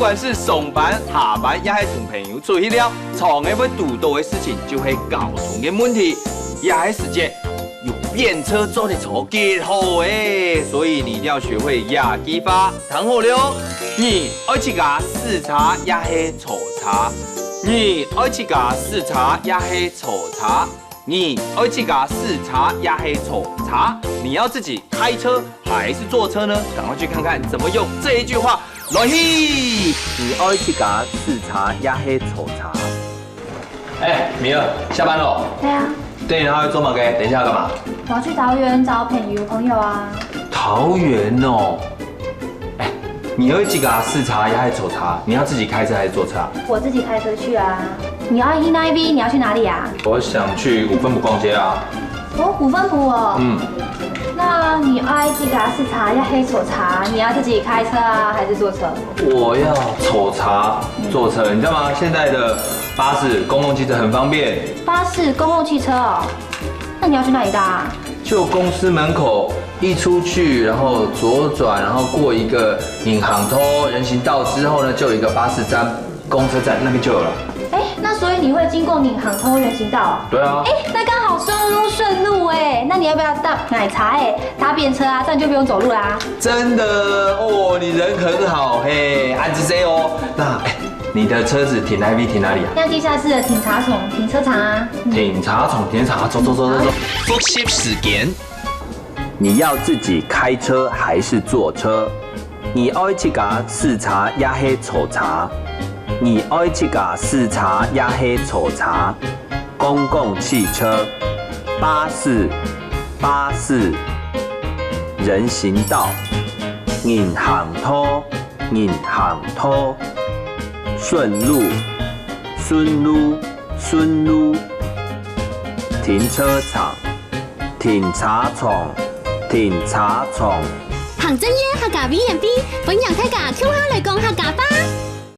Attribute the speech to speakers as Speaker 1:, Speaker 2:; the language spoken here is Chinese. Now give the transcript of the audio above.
Speaker 1: 管是上班、下班，也是同朋友出去了，常会要遇到的事情就係交通嘅問題，也係時節用便車做的錯結好誒，所以你一定要學會亞基法，談好了。你愛去架視察也係錯察，你愛去架視察也係錯察。你愛去架視察也係錯察，你要自己開車還是坐車呢？趕快去看看怎麼用這一句話。來去，你愛去架視察也係錯察。哎，米兒，下班咯？
Speaker 2: 對啊。
Speaker 1: 對，然後做乜嘅？等一下要幹嘛？
Speaker 2: 我要去桃園找朋友啊。
Speaker 1: 桃園哦。哎，你愛去架視察也係錯察，你要自己開車還是坐車啊？
Speaker 2: 我自己開車去啊。你要去那一邊，你要去哪裡啊？
Speaker 1: 我想去五分埔逛街啊。
Speaker 2: 哦，五分埔哦。
Speaker 1: 嗯。
Speaker 2: 那你愛去架視察要黑錯察，你要自己開車啊，還是坐車？
Speaker 1: 我要瞅察坐車，你知道嗎？現在的巴士、公共汽車很方便。
Speaker 2: 巴士、公共汽車哦。那你要去哪裡搭？
Speaker 1: 就公司門口一出去，然後左轉，然後過一個閔行通人行道之後呢，就有一個巴士站、公車站，那邊就有了。
Speaker 2: 哎，那所以你會經過閔行通人行道？
Speaker 1: 對啊。
Speaker 2: 哎，那剛好順路哎，那你要不要搭奶茶哎？搭便車啊，這樣就不用走路啦。
Speaker 1: 真的哦，你人很好嘿，安之 C 哦。那哎，你的車子停哪裡啊？
Speaker 2: 像地下室的停車場啊。
Speaker 1: 停車場，走。複習時間，你要自己開車還是坐車？你愛去架視察也係瞅察。你愛去架視察也係瞅察。公共汽車、巴士、人行道、閔行通、順路、停車場、停車場。
Speaker 3: 行真嘢客家 V&B，本人睇架跳下嚟講客家話。